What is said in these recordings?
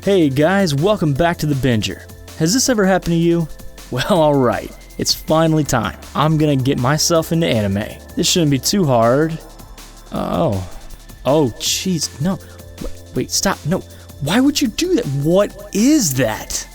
Hey guys, welcome back to The Binger. Has this ever happened to you? Well, alright, it's finally time. I'm gonna get myself into anime. This shouldn't be too hard. Oh, jeez, no. Wait, stop, no. Why would you do that? What is that?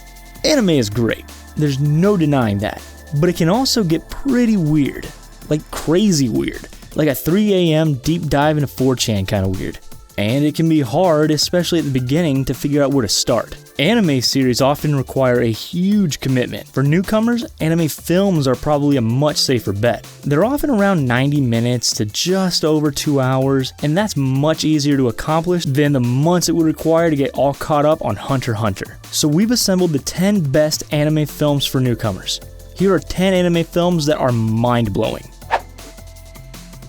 Anime is great. There's no denying that. But it can also get pretty weird. Like crazy weird. Like a 3 a.m. deep dive into 4chan kind of weird. And it can be hard, especially at the beginning, to figure out where to start. Anime series often require a huge commitment. For newcomers, anime films are probably a much safer bet. They're often around 90 minutes to just over 2 hours, and that's much easier to accomplish than the months it would require to get all caught up on Hunter x Hunter. So we've assembled the 10 best anime films for newcomers. Here are 10 anime films that are mind-blowing.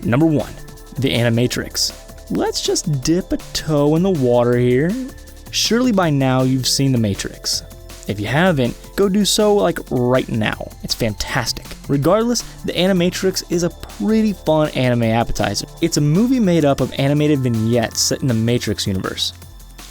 Number 1. The Animatrix. Let's just dip a toe in the water here. Surely by now you've seen The Matrix. If you haven't, go do so like right now. It's fantastic. Regardless, The Animatrix is a pretty fun anime appetizer. It's a movie made up of animated vignettes set in the Matrix universe.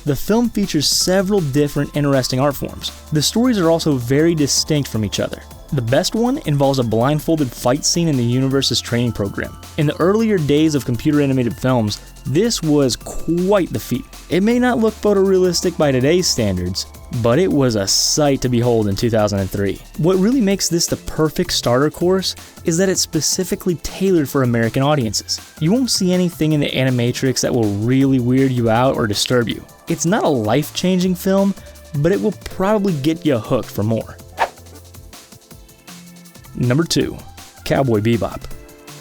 The film features several different interesting art forms. The stories are also very distinct from each other. The best one involves a blindfolded fight scene in the universe's training program. In the earlier days of computer animated films, this was quite the feat. It may not look photorealistic by today's standards, but it was a sight to behold in 2003. What really makes this the perfect starter course is that it's specifically tailored for American audiences. You won't see anything in the Animatrix that will really weird you out or disturb you. It's not a life-changing film, but it will probably get you hooked for more. Number 2. Cowboy Bebop.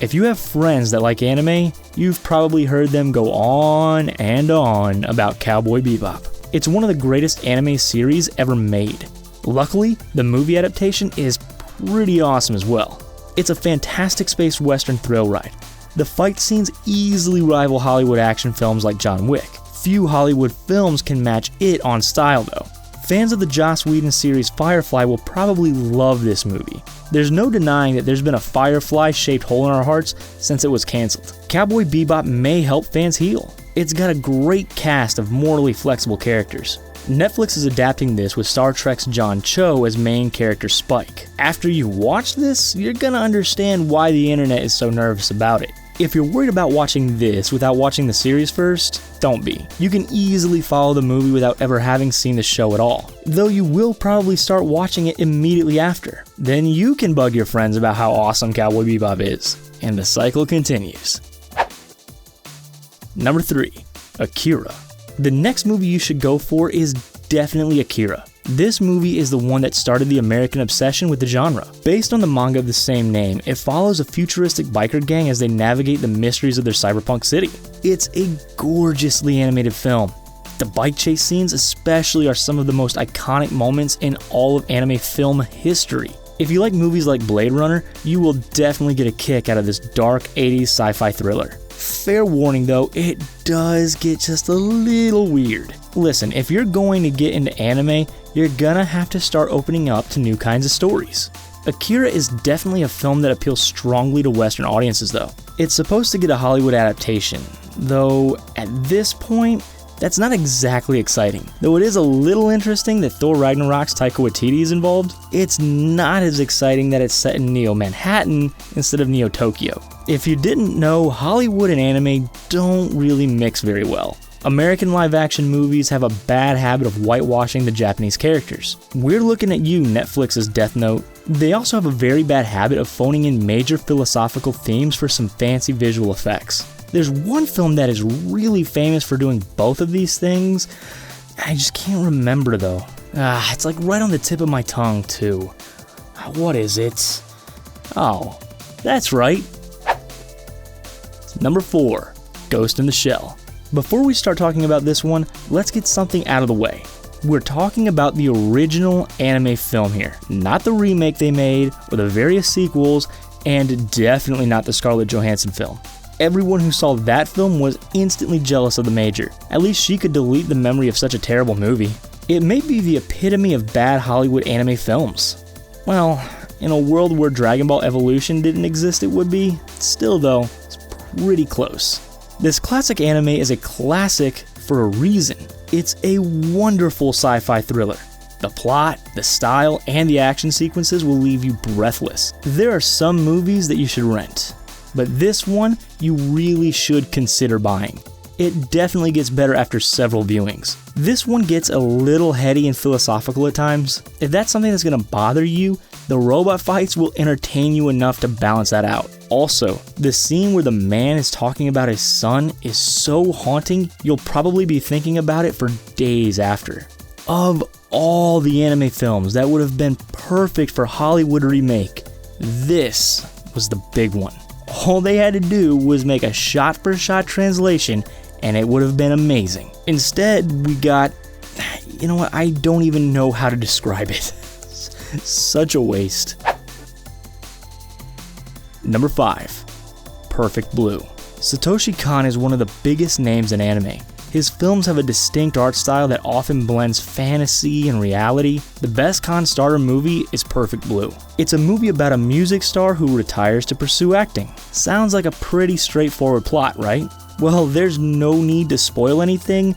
If you have friends that like anime, you've probably heard them go on and on about Cowboy Bebop. It's one of the greatest anime series ever made. Luckily, the movie adaptation is pretty awesome as well. It's a fantastic space western thrill ride. The fight scenes easily rival Hollywood action films like John Wick. Few Hollywood films can match it on style though. Fans of the Joss Whedon series Firefly will probably love this movie. There's no denying that there's been a firefly-shaped hole in our hearts since it was cancelled. Cowboy Bebop may help fans heal. It's got a great cast of mortally flexible characters. Netflix is adapting this with Star Trek's John Cho as main character Spike. After you watch this, you're gonna understand why the internet is so nervous about it. If you're worried about watching this without watching the series first, don't be. You can easily follow the movie without ever having seen the show at all, though you will probably start watching it immediately after. Then you can bug your friends about how awesome Cowboy Bebop is, and the cycle continues. Number 3. Akira. The next movie you should go for is definitely Akira. This movie is the one that started the American obsession with the genre. Based on the manga of the same name, it follows a futuristic biker gang as they navigate the mysteries of their cyberpunk city. It's a gorgeously animated film. The bike chase scenes especially are some of the most iconic moments in all of anime film history. If you like movies like Blade Runner, you will definitely get a kick out of this dark 80s sci-fi thriller. Fair warning though, it does get just a little weird. Listen, if you're going to get into anime, you're gonna have to start opening up to new kinds of stories. Akira is definitely a film that appeals strongly to Western audiences though. It's supposed to get a Hollywood adaptation, though at this point, that's not exactly exciting. Though it is a little interesting that Thor Ragnarok's Taika Waititi is involved, it's not as exciting that it's set in Neo Manhattan instead of Neo Tokyo. If you didn't know, Hollywood and anime don't really mix very well. American live-action movies have a bad habit of whitewashing the Japanese characters. We're looking at you, Netflix's Death Note. They also have a very bad habit of phoning in major philosophical themes for some fancy visual effects. There's one film that is really famous for doing both of these things. I just can't remember though. It's like right on the tip of my tongue too. What is it? Oh, that's right. Number 4, Ghost in the Shell. Before we start talking about this one, let's get something out of the way. We're talking about the original anime film here, not the remake they made or the various sequels, and definitely not the Scarlett Johansson film. Everyone who saw that film was instantly jealous of the Major. At least she could delete the memory of such a terrible movie. It may be the epitome of bad Hollywood anime films. Well, in a world where Dragon Ball Evolution didn't exist, it would be. Still though, it's pretty close. This classic anime is a classic for a reason. It's a wonderful sci-fi thriller. The plot, the style, and the action sequences will leave you breathless. There are some movies that you should rent, but this one you really should consider buying. It definitely gets better after several viewings. This one gets a little heady and philosophical at times. If that's something that's gonna bother you, the robot fights will entertain you enough to balance that out. Also, the scene where the man is talking about his son is so haunting, you'll probably be thinking about it for days after. Of all the anime films that would have been perfect for Hollywood remake, this was the big one. All they had to do was make a shot-for-shot translation and it would have been amazing. Instead, we got, you know what, I don't even know how to describe it. Such a waste. Number 5. Perfect Blue. Satoshi Kon is one of the biggest names in anime. His films have a distinct art style that often blends fantasy and reality. The best Kon starter movie is Perfect Blue. It's a movie about a music star who retires to pursue acting. Sounds like a pretty straightforward plot, right? Well, there's no need to spoil anything,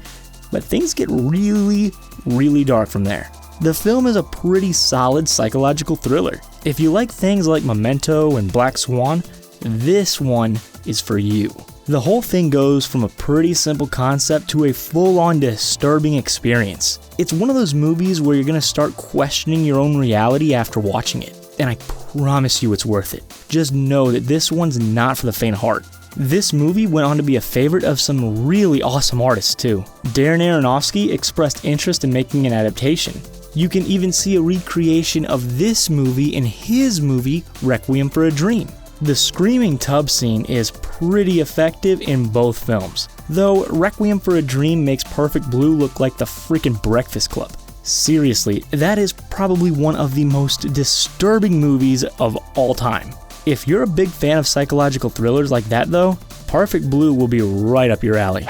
but things get really, really dark from there. The film is a pretty solid psychological thriller. If you like things like Memento and Black Swan, this one is for you. The whole thing goes from a pretty simple concept to a full-on disturbing experience. It's one of those movies where you're gonna start questioning your own reality after watching it, and I promise you it's worth it. Just know that this one's not for the faint of heart. This movie went on to be a favorite of some really awesome artists too. Darren Aronofsky expressed interest in making an adaptation. You can even see a recreation of this movie in his movie Requiem for a Dream. The screaming tub scene is pretty effective in both films, though Requiem for a Dream makes Perfect Blue look like the freaking Breakfast Club. Seriously, that is probably one of the most disturbing movies of all time. If you're a big fan of psychological thrillers like that though, Perfect Blue will be right up your alley.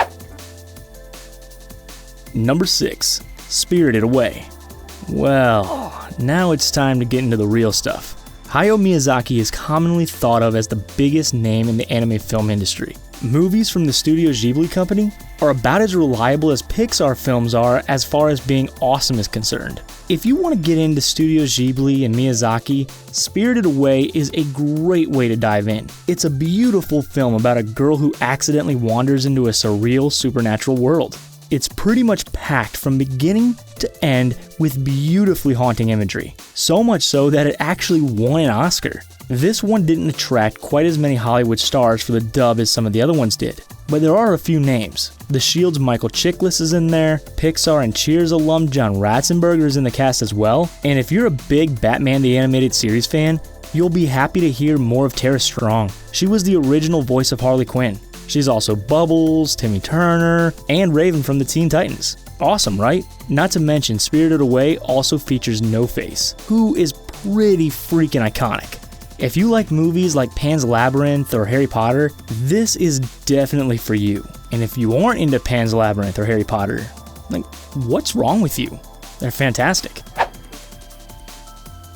Number 6. Spirited Away. Well, now it's time to get into the real stuff. Hayao Miyazaki is commonly thought of as the biggest name in the anime film industry. Movies from the Studio Ghibli company are about as reliable as Pixar films are as far as being awesome is concerned. If you want to get into Studio Ghibli and Miyazaki, Spirited Away is a great way to dive in. It's a beautiful film about a girl who accidentally wanders into a surreal supernatural world. It's pretty much packed from beginning to end with beautifully haunting imagery, so much so that it actually won an Oscar. This one didn't attract quite as many Hollywood stars for the dub as some of the other ones did, but there are a few names. The Shield's Michael Chiklis is in there, Pixar and Cheers alum John Ratzenberger is in the cast as well, and if you're a big Batman the Animated Series fan, you'll be happy to hear more of Tara Strong. She was the original voice of Harley Quinn. She's also Bubbles, Timmy Turner, and Raven from the Teen Titans. Awesome, right? Not to mention, Spirited Away also features No Face, who is pretty freaking iconic. If you like movies like Pan's Labyrinth or Harry Potter, this is definitely for you. And if you aren't into Pan's Labyrinth or Harry Potter, like, what's wrong with you? They're fantastic.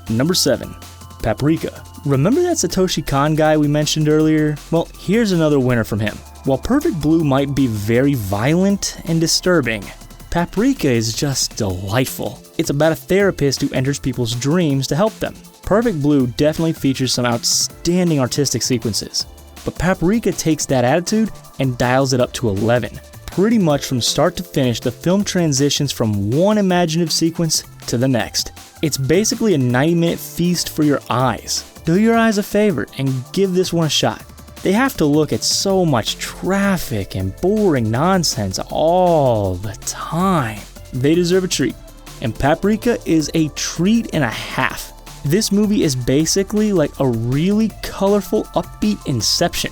Number 7. Paprika. Remember that Satoshi Kon guy we mentioned earlier? Well, here's another winner from him. While Perfect Blue might be very violent and disturbing, Paprika is just delightful. It's about a therapist who enters people's dreams to help them. Perfect Blue definitely features some outstanding artistic sequences, but Paprika takes that attitude and dials it up to 11. Pretty much from start to finish, the film transitions from one imaginative sequence to the next. It's basically a 90-minute feast for your eyes. Do your eyes a favor and give this one a shot. They have to look at so much traffic and boring nonsense all the time. They deserve a treat, and Paprika is a treat and a half. This movie is basically like a really colorful, upbeat Inception.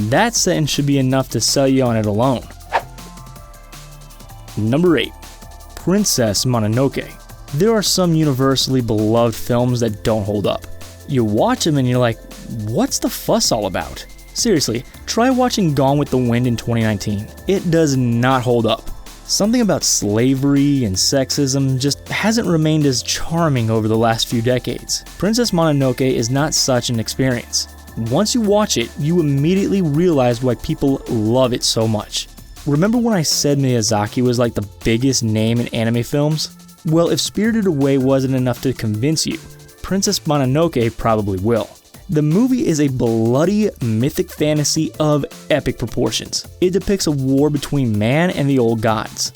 That sentence should be enough to sell you on it alone. Number 8. Princess Mononoke. There are some universally beloved films that don't hold up. You watch them and you're like, what's the fuss all about? Seriously, try watching Gone with the Wind in 2019. It does not hold up. Something about slavery and sexism just hasn't remained as charming over the last few decades. Princess Mononoke is not such an experience. Once you watch it, you immediately realize why people love it so much. Remember when I said Miyazaki was like the biggest name in anime films? Well, if Spirited Away wasn't enough to convince you, Princess Mononoke probably will. The movie is a bloody mythic fantasy of epic proportions. It depicts a war between man and the old gods.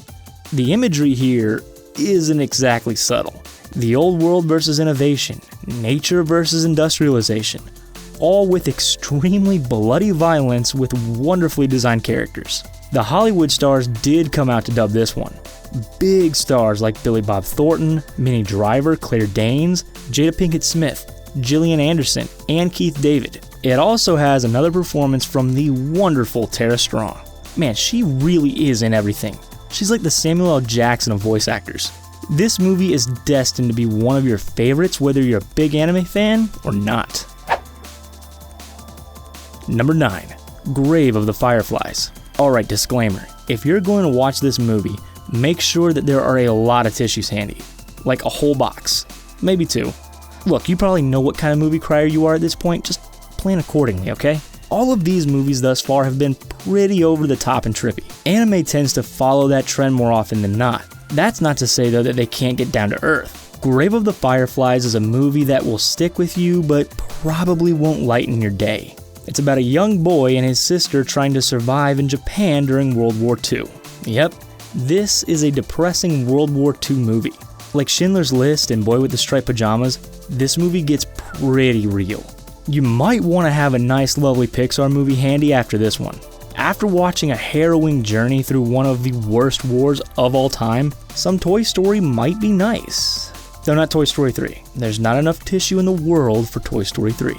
The imagery here isn't exactly subtle. The old world versus innovation, nature versus industrialization, all with extremely bloody violence with wonderfully designed characters. The Hollywood stars did come out to dub this one. Big stars like Billy Bob Thornton, Minnie Driver, Claire Danes, Jada Pinkett Smith, Gillian Anderson, and Keith David. It also has another performance from the wonderful Tara Strong. Man, she really is in everything. She's like the Samuel L. Jackson of voice actors. This movie is destined to be one of your favorites whether you're a big anime fan or not. Number 9. Grave of the Fireflies. Alright, disclaimer. If you're going to watch this movie, make sure that there are a lot of tissues handy. Like a whole box. Maybe 2. Look, you probably know what kind of movie crier you are at this point, just plan accordingly, okay? All of these movies thus far have been pretty over the top and trippy. Anime tends to follow that trend more often than not. That's not to say though that they can't get down to earth. Grave of the Fireflies is a movie that will stick with you but probably won't lighten your day. It's about a young boy and his sister trying to survive in Japan during World War II. Yep, this is a depressing World War II movie. Like Schindler's List and Boy with the Striped Pajamas, this movie gets pretty real. You might want to have a nice lovely Pixar movie handy after this one. After watching a harrowing journey through one of the worst wars of all time, some Toy Story might be nice. Though not Toy Story 3. There's not enough tissue in the world for Toy Story 3.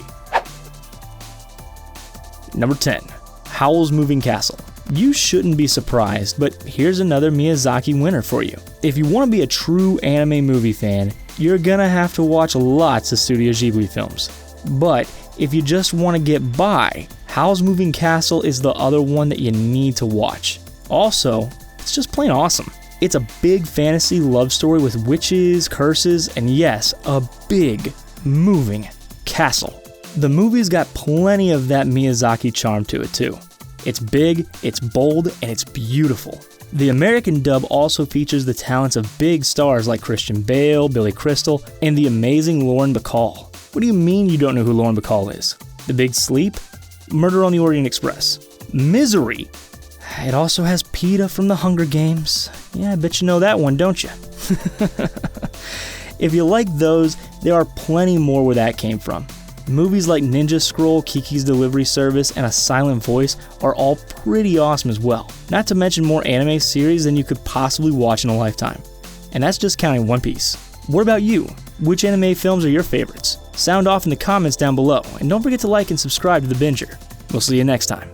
Number 10. Howl's Moving Castle. You shouldn't be surprised, but here's another Miyazaki winner for you. If you want to be a true anime movie fan, you're gonna have to watch lots of Studio Ghibli films. But if you just want to get by, Howl's Moving Castle is the other one that you need to watch. Also, it's just plain awesome. It's a big fantasy love story with witches, curses, and yes, a big, moving castle. The movie's got plenty of that Miyazaki charm to it too. It's big, it's bold, and it's beautiful. The American dub also features the talents of big stars like Christian Bale, Billy Crystal, and the amazing Lauren Bacall. What do you mean you don't know who Lauren Bacall is? The Big Sleep? Murder on the Orient Express? Misery? It also has PETA from The Hunger Games. Yeah, I bet you know that one, don't you? If you like those, there are plenty more where that came from. Movies like Ninja Scroll, Kiki's Delivery Service, and A Silent Voice are all pretty awesome as well. Not to mention more anime series than you could possibly watch in a lifetime. And that's just counting One Piece. What about you? Which anime films are your favorites? Sound off in the comments down below, and don't forget to like and subscribe to The Binger. We'll see you next time.